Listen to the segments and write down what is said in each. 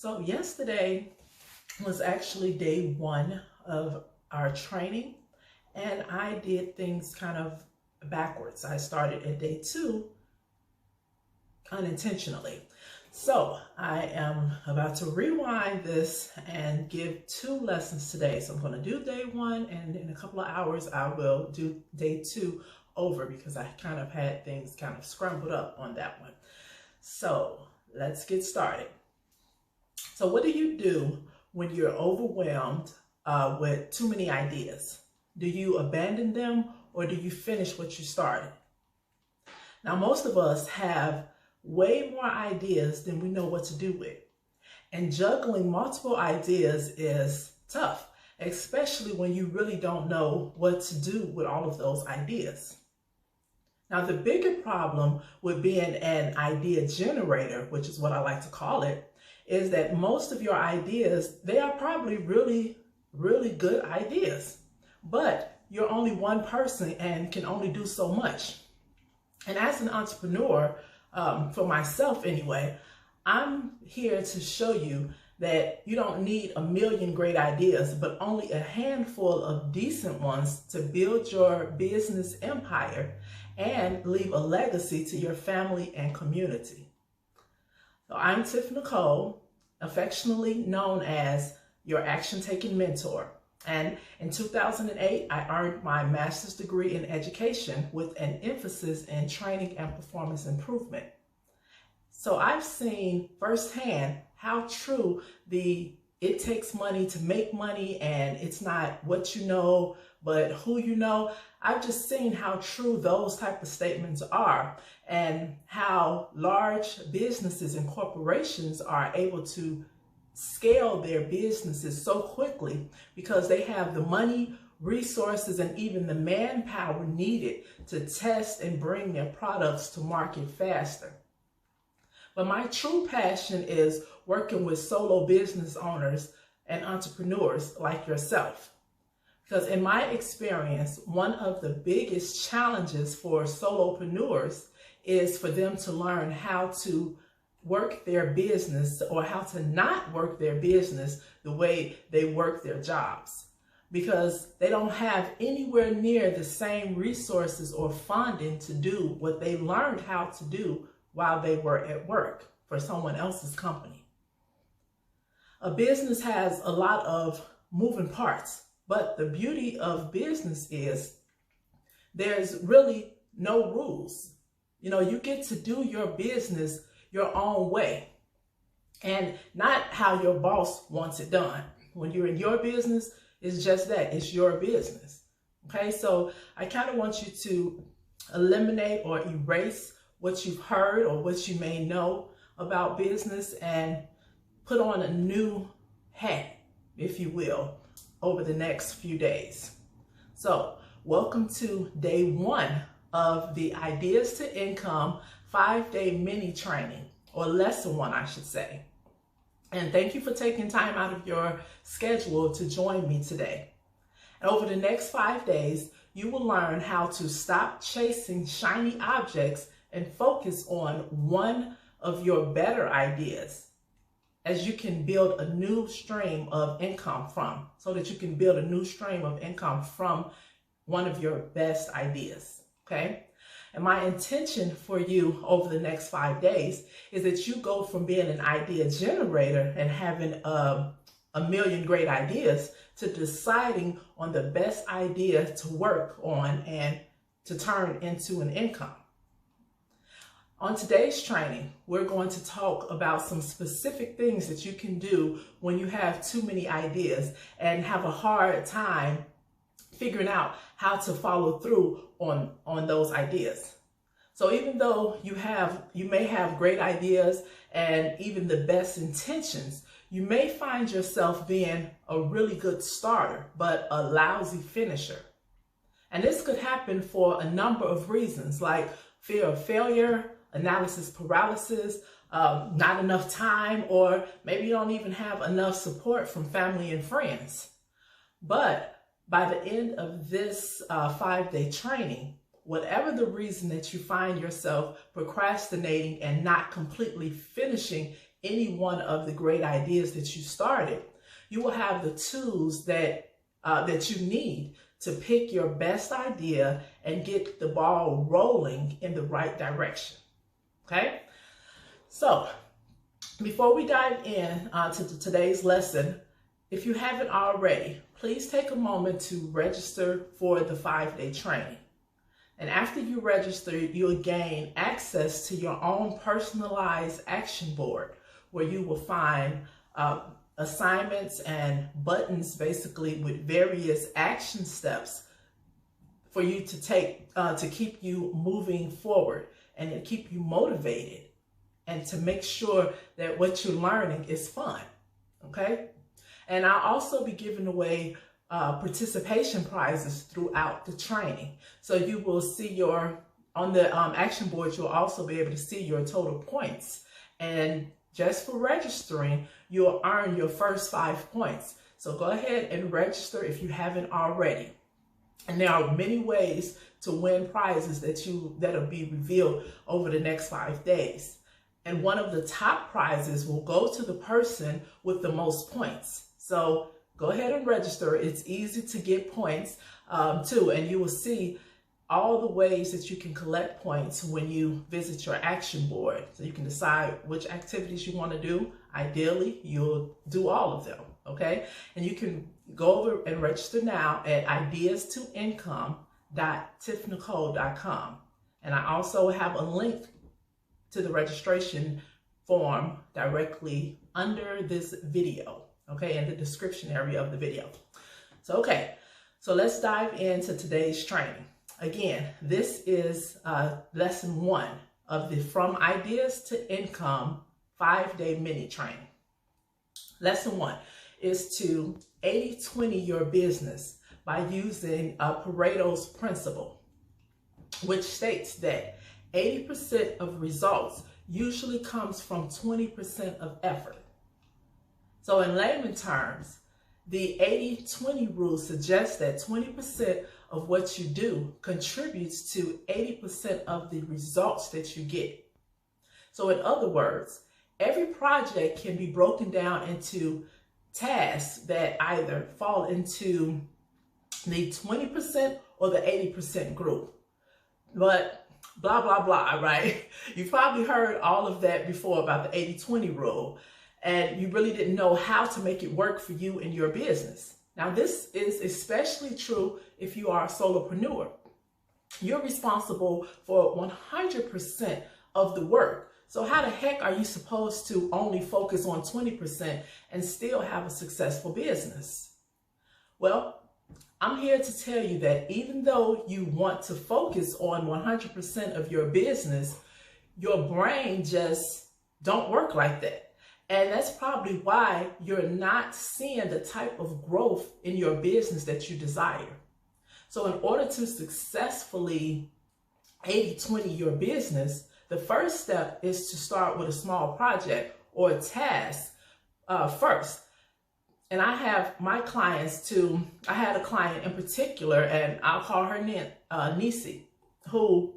So yesterday was actually day one of our training, and I did things kind of backwards. I started at day two unintentionally. So I am about to rewind this and give two lessons today. So I'm going to do day one, and in a couple of hours I will do day two over because I kind of had things kind of scrambled up on that one. So let's get started. So what do you do when you're overwhelmed with too many ideas? Do you abandon them or do you finish what you started? Now, most of us have way more ideas than we know what to do with. And juggling multiple ideas is tough, especially when you really don't know what to do with all of those ideas. Now, the bigger problem with being an idea generator, which is what I like to call it, is that most of your ideas, they are probably really, really good ideas, but you're only one person and can only do so much. And as an entrepreneur, for myself anyway, I'm here to show you that you don't need a million great ideas, but only a handful of decent ones to build your business empire and leave a legacy to your family and community. So I'm Tiff Nicole, affectionately known as your action-taking mentor. And in 2008, I earned my master's degree in education with an emphasis in training and performance improvement. So I've seen firsthand how true it takes money to make money, and it's not what you know, but who you know. I've just seen how true those type of statements are and how large businesses and corporations are able to scale their businesses so quickly because they have the money, resources, and even the manpower needed to test and bring their products to market faster. But my true passion is working with solo business owners and entrepreneurs like yourself. Because in my experience, one of the biggest challenges for solopreneurs is for them to learn how to work their business or how to not work their business the way they work their jobs. Because they don't have anywhere near the same resources or funding to do what they learned how to do while they were at work for someone else's company. A business has a lot of moving parts, but the beauty of business is there's really no rules. You know, you get to do your business your own way and not how your boss wants it done. When you're in your business, it's just that, it's your business. Okay, so I kind of want you to eliminate or erase what you've heard or what you may know about business and put on a new hat, if you will, over the next few days. So welcome to day one of the Ideas to Income 5-day mini training, or lesson one, I should say. And thank you for taking time out of your schedule to join me today. And over the next 5 days, you will learn how to stop chasing shiny objects and focus on one of your better ideas, as you can build a new stream of income from, so that you can build a new stream of income from one of your best ideas, okay? And my intention for you over the next 5 days is that you go from being an idea generator and having a million great ideas to deciding on the best idea to work on and to turn into an income. On today's training, we're going to talk about some specific things that you can do when you have too many ideas and have a hard time figuring out how to follow through on those ideas. So even though you may have great ideas and even the best intentions, you may find yourself being a really good starter, but a lousy finisher. And this could happen for a number of reasons, like fear of failure, analysis paralysis, not enough time, or maybe you don't even have enough support from family and friends. But by the end of this 5-day training, whatever the reason that you find yourself procrastinating and not completely finishing any one of the great ideas that you started, you will have the tools that you need to pick your best idea and get the ball rolling in the right direction. Okay? So, before we dive in to today's lesson, if you haven't already, please take a moment to register for the 5-day training. And after you register, you'll gain access to your own personalized action board, where you will find assignments and buttons, basically with various action steps for you to take to keep you moving forward and to keep you motivated and to make sure that what you're learning is fun. Okay? And I'll also be giving away participation prizes throughout the training. So you will see on the action board, you'll also be able to see your total points. And just for registering, you'll earn your first 5 points. So go ahead and register if you haven't already. And there are many ways to win prizes that'll be revealed over the next 5 days. And one of the top prizes will go to the person with the most points. So go ahead and register. It's easy to get points too, and you will see all the ways that you can collect points when you visit your action board. So you can decide which activities you want to do. Ideally, you'll do all of them, okay? And you can go over and register now at ideas2income.tiffnicole.com. And I also have a link to the registration form directly under this video, okay, in the description area of the video. So, okay, so let's dive into today's training. Again, this is lesson 1 of the From Ideas to Income 5-day mini training. Lesson 1 is to 80-20 your business by using Pareto's principle, which states that 80% of results usually comes from 20% of effort. So in layman terms, the 80-20 rule suggests that 20% of what you do contributes to 80% of the results that you get. So in other words, every project can be broken down into tasks that either fall into the 20% or the 80% group. But blah, blah, blah, right? You've probably heard all of that before about the 80-20 rule, and you really didn't know how to make it work for you in your business. Now, this is especially true if you are a solopreneur. You're responsible for 100% of the work. So how the heck are you supposed to only focus on 20% and still have a successful business? Well, I'm here to tell you that even though you want to focus on 100% of your business, your brain just don't work like that. And that's probably why you're not seeing the type of growth in your business that you desire. So in order to successfully 80-20 your business, the first step is to start with a small project or a task first. And I have my clients too. I had a client in particular, and I'll call her Nisi, who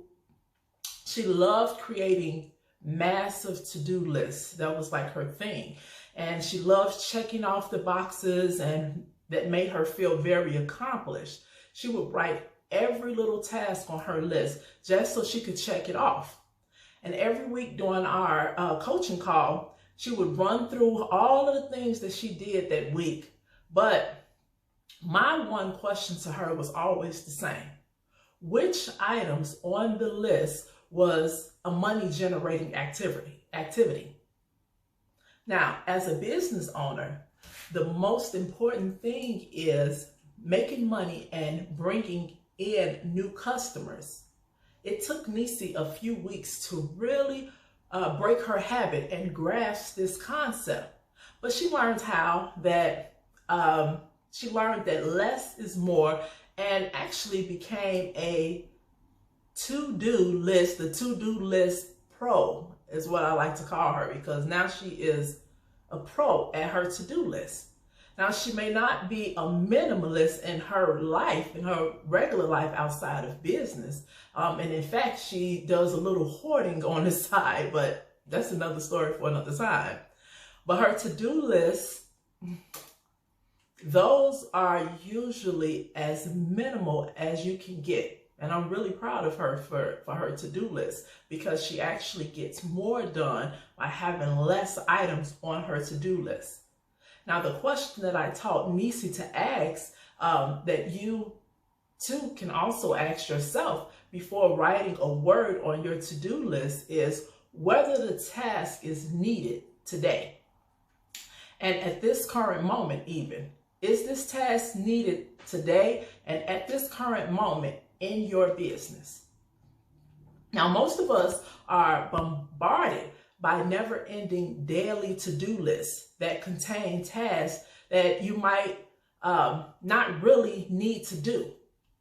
she loved creating massive to-do lists. That was like her thing. And she loved checking off the boxes, and that made her feel very accomplished. She would write every little task on her list just so she could check it off. And every week during our coaching call, she would run through all of the things that she did that week. But my one question to her was always the same. Which items on the list was a money-generating activity? Now, as a business owner, the most important thing is making money and bringing in new customers. It took Nisi a few weeks to really break her habit and grasp this concept. But she learned that less is more, and actually became a to-do list, the to-do list pro is what I like to call her, because now she is a pro at her to-do list. Now, she may not be a minimalist in her life, in her regular life outside of business. And in fact, she does a little hoarding on the side, but that's another story for another time. But her to-do list, those are usually as minimal as you can get. And I'm really proud of her for her to-do list, because she actually gets more done by having less items on her to-do list. Now, the question that I taught Nisi to ask, that you too can also ask yourself before writing a word on your to-do list, is whether the task is needed today. And at this current moment even, is this task needed today and at this current moment in your business? Now, most of us are bombarded by never-ending daily to-do lists that contain tasks that you might not really need to do.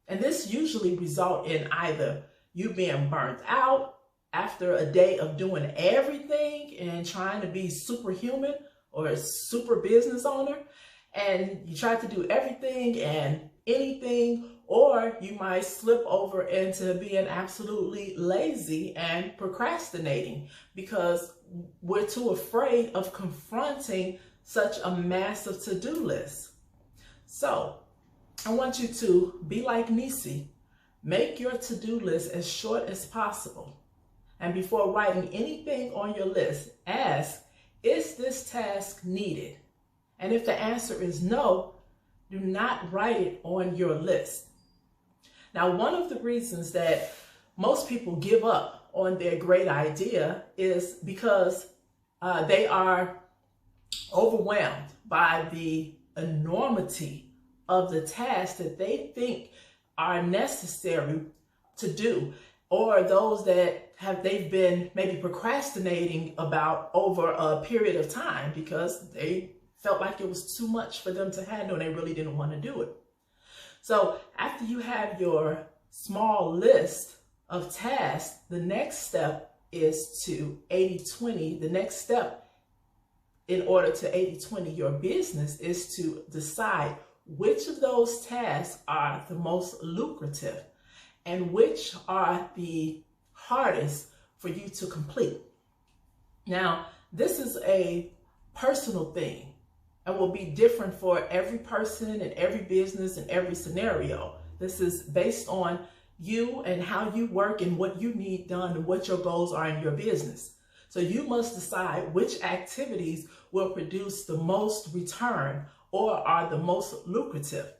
And this usually results in either you being burnt out after a day of doing everything and trying to be superhuman or a super business owner, and you try to do everything and anything, or you might slip over into being absolutely lazy and procrastinating because we're too afraid of confronting such a massive to-do list. So I want you to be like Nisi. Make your to-do list as short as possible. And before writing anything on your list, ask, is this task needed? And if the answer is no, do not write it on your list. Now, one of the reasons that most people give up on their great idea is because they are overwhelmed by the enormity of the tasks that they think are necessary to do, or those that they've been maybe procrastinating about over a period of time because they felt like it was too much for them to handle and they really didn't want to do it. So after you have your small list of tasks, the next step is to 80-20. The next step in order to 80-20 your business is to decide which of those tasks are the most lucrative and which are the hardest for you to complete. Now, this is a personal thing and will be different for every person and every business and every scenario. This is based on you and how you work and what you need done and what your goals are in your business. So you must decide which activities will produce the most return or are the most lucrative.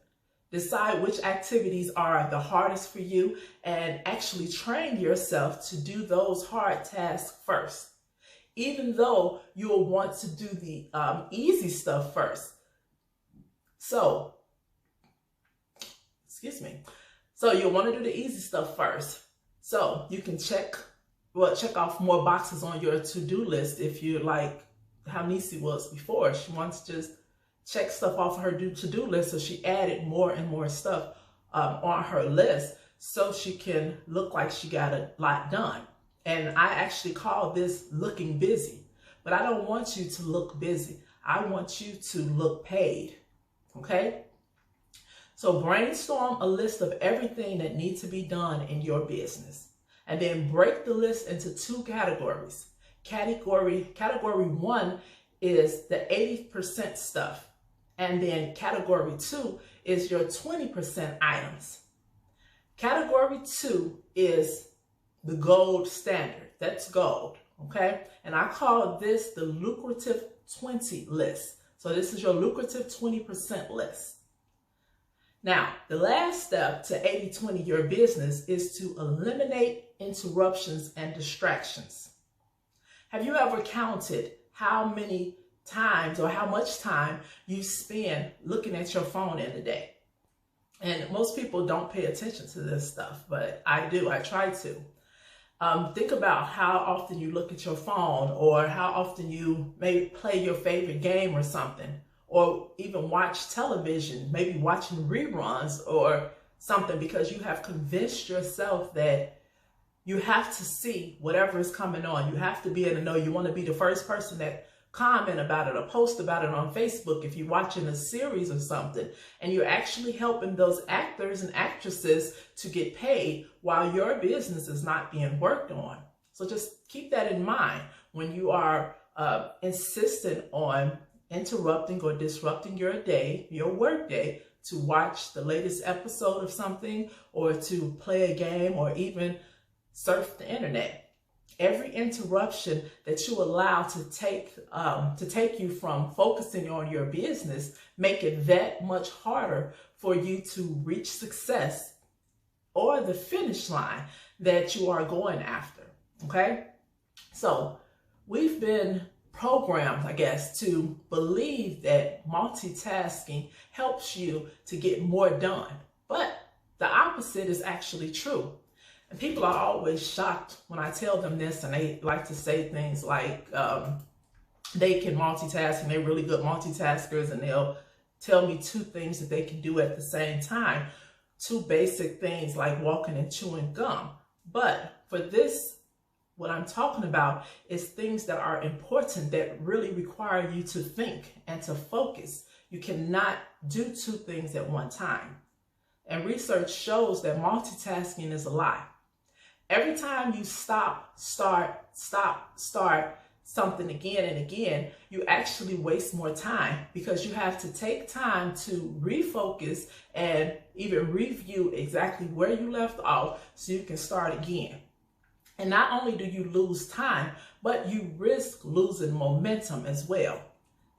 Decide which activities are the hardest for you and actually train yourself to do those hard tasks first. Even though you will want to do the easy stuff first. So you'll want to do the easy stuff first. So you can check off more boxes on your to-do list if you're like how Nisi was before. She wants to just check stuff off her to-do list, so she added more and more stuff on her list so she can look like she got a lot done. And I actually call this looking busy, but I don't want you to look busy. I want you to look paid, okay? So brainstorm a list of everything that needs to be done in your business, and then break the list into two categories. Category 1 is the 80% stuff, and then category 2 is your 20% items. Category 2 is the gold standard. That's gold, okay? And I call this the lucrative 20 list. So this is your lucrative 20% list. Now, the last step to 80-20 your business is to eliminate interruptions and distractions. Have you ever counted how many times or how much time you spend looking at your phone in a day? And most people don't pay attention to this stuff, but I do. I try to. Think about how often you look at your phone, or how often you maybe play your favorite game or something, or even watch television, maybe watching reruns or something, because you have convinced yourself that you have to see whatever is coming on. You have to be able to know. You want to be the first person that comment about it or post about it on Facebook if you're watching a series or something, and you're actually helping those actors and actresses to get paid while your business is not being worked on. So just keep that in mind when you are insistent on interrupting or disrupting your day, your work day, to watch the latest episode of something or to play a game or even surf the internet. Every interruption that you allow to take you from focusing on your business make it that much harder for you to reach success or the finish line that you are going after. Okay? So we've been programmed, I guess, to believe that multitasking helps you to get more done. But the opposite is actually true. And people are always shocked when I tell them this, and they like to say things like they can multitask and they're really good multitaskers, and they'll tell me 2 things that they can do at the same time. 2 basic things like walking and chewing gum. But for this, what I'm talking about is things that are important that really require you to think and to focus. You cannot do 2 things at one time. And research shows that multitasking is a lie. Every time you stop, start something again and again, you actually waste more time because you have to take time to refocus and even review exactly where you left off so you can start again. And not only do you lose time, but you risk losing momentum as well.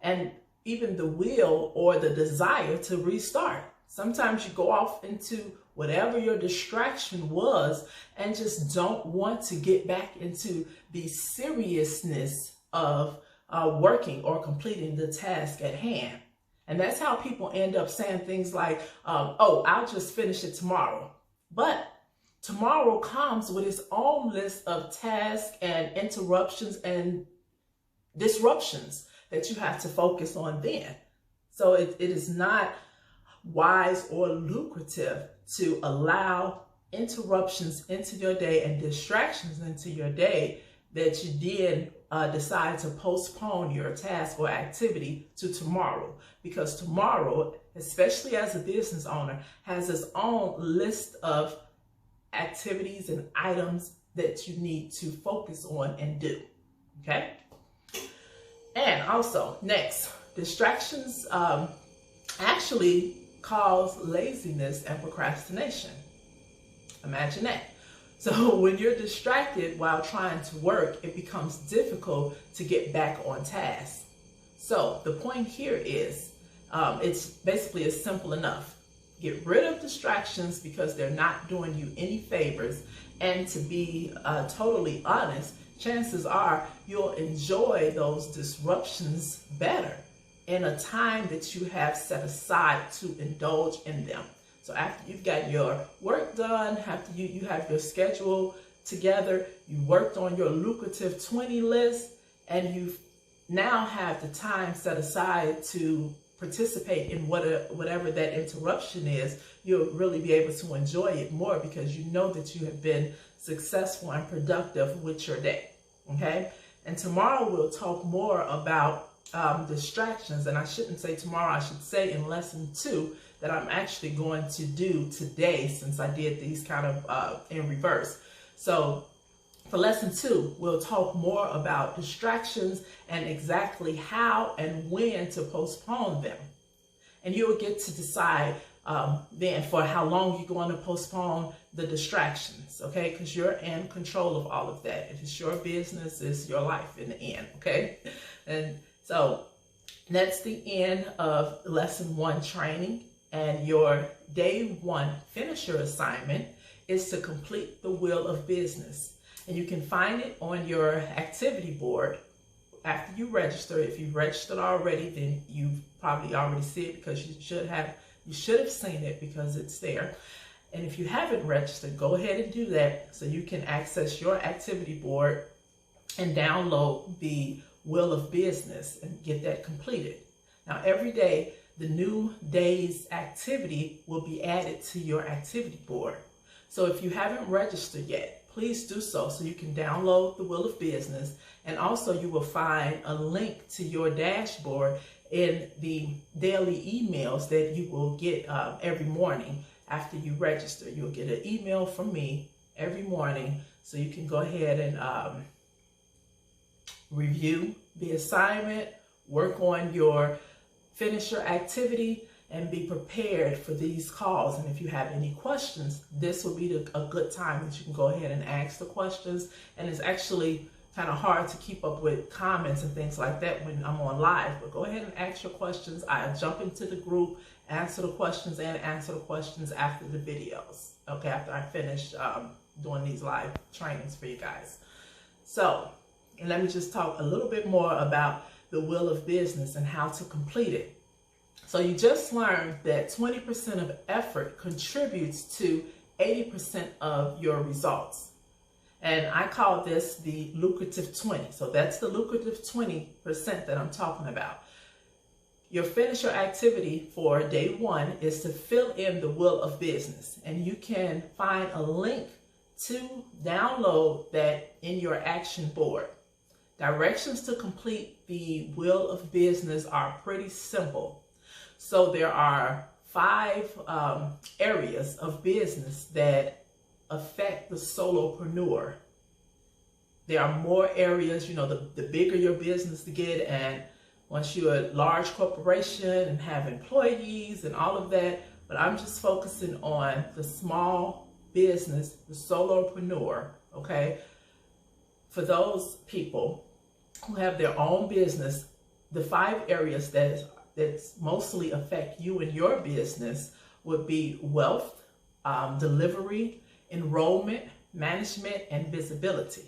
And even the will or the desire to restart. Sometimes you go off into whatever your distraction was and just don't want to get back into the seriousness of working or completing the task at hand. And that's how people end up saying things like, oh, I'll just finish it tomorrow. But tomorrow comes with its own list of tasks and interruptions and disruptions that you have to focus on then. So it is not wise or lucrative to allow interruptions into your day and distractions into your day that you then decide to postpone your task or activity to tomorrow. Because tomorrow, especially as a business owner, has its own list of activities and items that you need to focus on and do. Okay? And also, next, distractions actually cause laziness and procrastination. Imagine that. So when you're distracted while trying to work, it becomes difficult to get back on task. So the point here is, it's basically as simple enough. Get rid of distractions because they're not doing you any favors. And to be totally honest, chances are you'll enjoy those disruptions better in a time that you have set aside to indulge in them. So after you've got your work done, after you have your schedule together, you worked on your lucrative 20 list, and you now have the time set aside to participate in whatever that interruption is, you'll really be able to enjoy it more because you know that you have been successful and productive with your day. Okay? And tomorrow we'll talk more about distractions, and I shouldn't say tomorrow, I should say in lesson 2 that I'm actually going to do today, since I did these kind of in reverse. So for lesson 2, we'll talk more about distractions and exactly how and when to postpone them. And you'll get to decide then for how long you're going to postpone the distractions, okay? Because you're in control of all of that. If it's your business, it's your life in the end, okay? And so that's the end of lesson 1 training. And your day 1 finisher assignment is to complete the Wheel of Business. And you can find it on your activity board after you register. If you've registered already, then you probably already see it because you should have seen it because it's there. And if you haven't registered, go ahead and do that so you can access your activity board and download the Wheel of Business and get that completed. Now, every day, the new day's activity will be added to your activity board. So if you haven't registered yet, please do so you can download the Wheel of Business. And also you will find a link to your dashboard in the daily emails that you will get every morning after you register. You'll get an email from me every morning so you can go ahead and review the assignment, work on your, finish your activity, and be prepared for these calls. And if you have any questions, this will be a good time that you can go ahead and ask the questions. And it's actually kind of hard to keep up with comments and things like that when I'm on live, but go ahead and ask your questions. I jump into the group, answer the questions, and answer the questions after the videos, okay, after I finish doing these live trainings for you guys. So, and let me just talk a little bit more about the Wheel of Business and how to complete it. So you just learned that 20% of effort contributes to 80% of your results. And I call this the lucrative 20. So that's the lucrative 20% that I'm talking about. Your finish your activity for day 1 is to fill in the Wheel of Business. And you can find a link to download that in your action board. Directions to complete the Wheel of Business are pretty simple. So there are 5 areas of business that affect the solopreneur. There are more areas, you know, the bigger your business to get, and once you're a large corporation and have employees and all of that, but I'm just focusing on the small business, the solopreneur, okay? For those people who have their own business, the 5 areas that mostly affect you and your business would be wealth, delivery, enrollment, management, and visibility.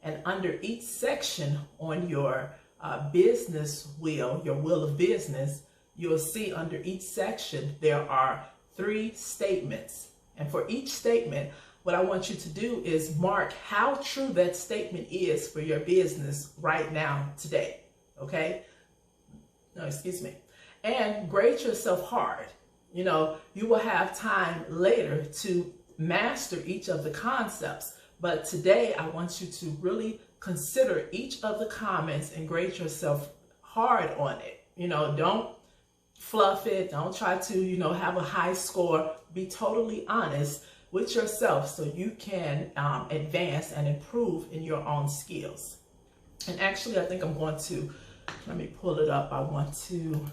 And under each section on your business wheel, your Wheel of Business, you'll see under each section there are 3 statements. And for each statement, what I want you to do is mark how true that statement is for your business right now, today, okay? No, excuse me. And grade yourself hard. You know, you will have time later to master each of the concepts. But today I want you to really consider each of the comments and grade yourself hard on it. You know, don't fluff it. Don't try to, you know, have a high score. Be totally honest with yourself so you can advance and improve in your own skills. And actually, I think I'm going to, let me pull it up. I want to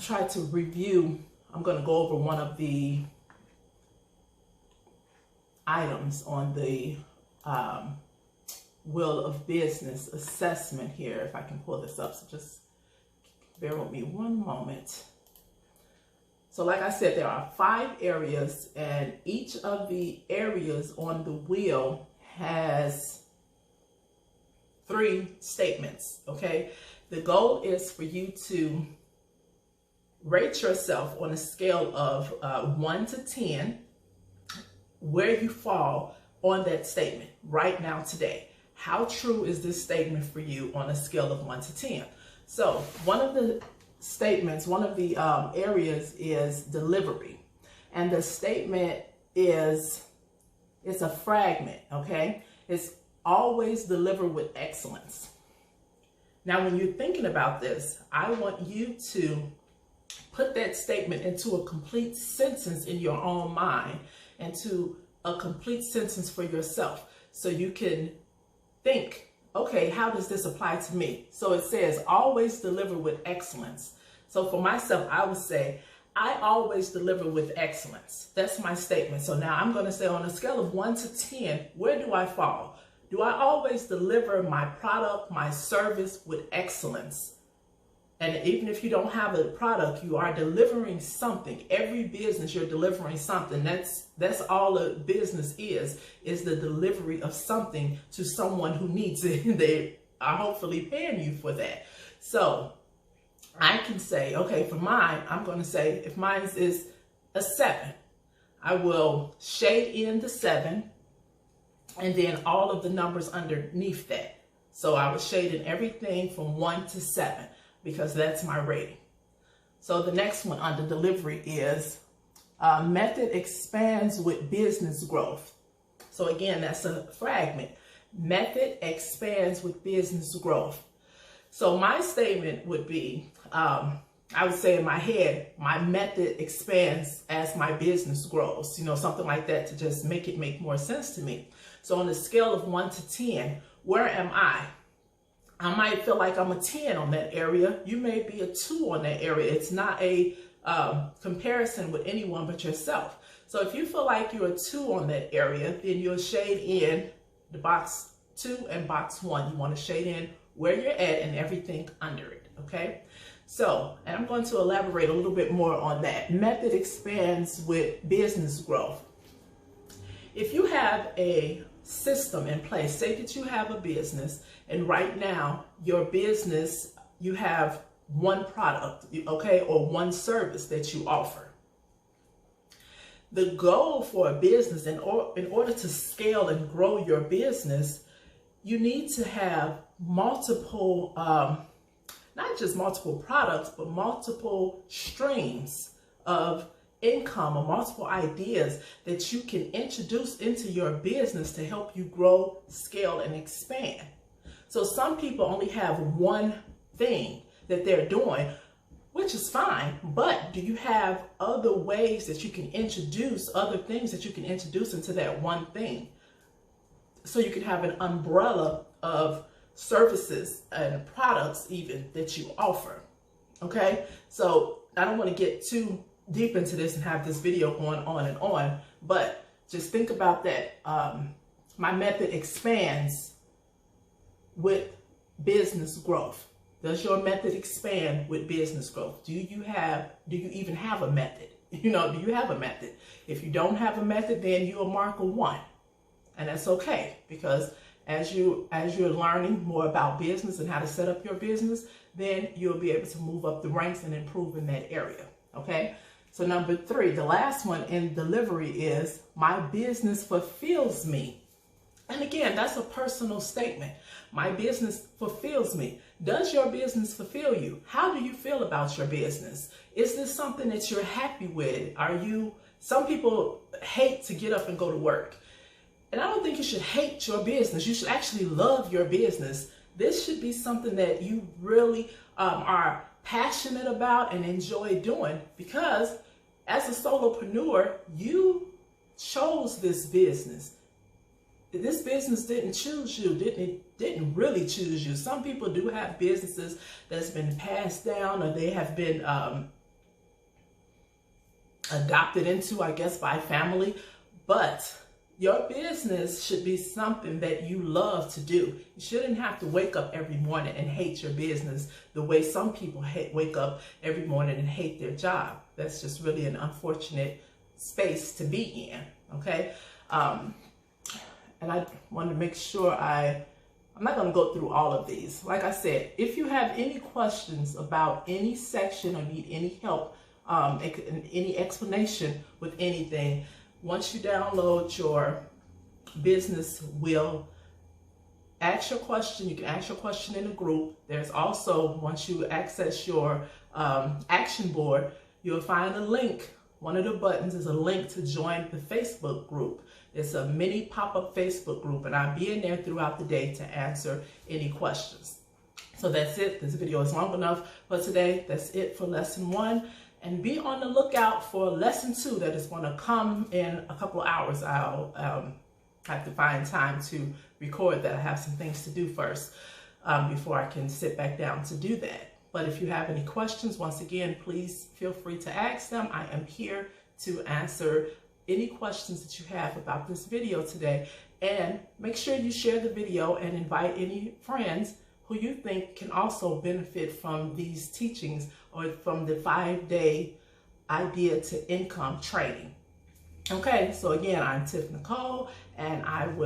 try to review. I'm going to go over one of the items on the Wheel of Business assessment here, if I can pull this up. So just bear with me one moment. So like I said, there are 5 areas, and each of the areas on the wheel has 3 statements, okay? The goal is for you to rate yourself on a scale of 1 to 10, where you fall on that statement right now today. How true is this statement for you on a scale of 1 to 10? So one of the statements, one of the areas is delivery. And the statement is, it's a fragment, okay? It's always deliver with excellence. Now, when you're thinking about this, I want you to put that statement into a complete sentence in your own mind, and to a complete sentence for yourself, so you can think, okay, how does this apply to me? So it says, always deliver with excellence. So for myself, I would say, I always deliver with excellence. That's my statement. So now I'm going to say, on a scale of 1 to 10, where do I fall? Do I always deliver my product, my service with excellence? And even if you don't have a product, you are delivering something. Every business, you're delivering something. That's all a business is the delivery of something to someone who needs it. They are hopefully paying you for that. So I can say, okay, for mine, I'm going to say, if mine is a 7, I will shade in the 7 and then all of the numbers underneath that. So I was shading everything from 1 to 7. Because that's my rating. So the next one under delivery is method expands with business growth. So again, that's a fragment. Method expands with business growth. So my statement would be, I would say in my head, my method expands as my business grows. You know, something like that to just make it make more sense to me. So on a scale of 1 to 10, where am I? I might feel like I'm a 10 on that area. You may be a 2 on that area. It's not a comparison with anyone but yourself. So if you feel like you're a 2 on that area, then you'll shade in the box 2 and box 1. You want to shade in where you're at and everything under it, okay? So, and I'm going to elaborate a little bit more on that. Method expands with business growth. If you have a system in place, say that you have a business, and right now your business, you have one product, okay, or one service that you offer. The goal for a business, in order to scale and grow your business, you need to have multiple, not just multiple products, but multiple streams of income or multiple ideas that you can introduce into your business to help you grow, scale, and expand. So some people only have one thing that they're doing, which is fine, but do you have other ways that you can introduce, other things that you can introduce into that one thing? So you can have an umbrella of services and products even that you offer, okay? So I don't want to get too deep into this and have this video going on and on, but just think about that. My method expands with business growth. Does your method expand with business growth? Do you even have a method? Do you have a method? If you don't have a method, then you'll mark a 1. And that's okay, because as you're learning more about business and how to set up your business, then you'll be able to move up the ranks and improve in that area, okay? So number 3, the last one in delivery is, my business fulfills me. And again, that's a personal statement. My business fulfills me. Does your business fulfill you? How do you feel about your business? Is this something that you're happy with? Some people hate to get up and go to work. And I don't think you should hate your business. You should actually love your business. This should be something that you really are passionate about and enjoy doing, because as a solopreneur, you chose this business. This business didn't choose you, didn't really choose you. Some people do have businesses that's been passed down, or they have been adopted into, I guess, by family. But your business should be something that you love to do. You shouldn't have to wake up every morning and hate your business the way some people wake up every morning and hate their job. That's just really an unfortunate space to be in, okay? And I want to make sure I'm not going to go through all of these. Like I said, if you have any questions about any section or need any help, any explanation with anything, once you download your business wheel, ask your question. You can ask your question in a group. There's also, once you access your action board, you'll find a link. One of the buttons is a link to join the Facebook group. It's a mini pop-up Facebook group, and I'll be in there throughout the day to answer any questions. So that's it. This video is long enough for today. That's it for lesson 1. And be on the lookout for lesson 2 that is going to come in a couple of hours. I'll have to find time to record that. I have some things to do first before I can sit back down to do that. But if you have any questions, once again, please feel free to ask them. I am here to answer any questions that you have about this video today. And make sure you share the video and invite any friends who you think can also benefit from these teachings or from the 5-day idea to income training. Okay, so again, I'm Tiff Nicole, and I will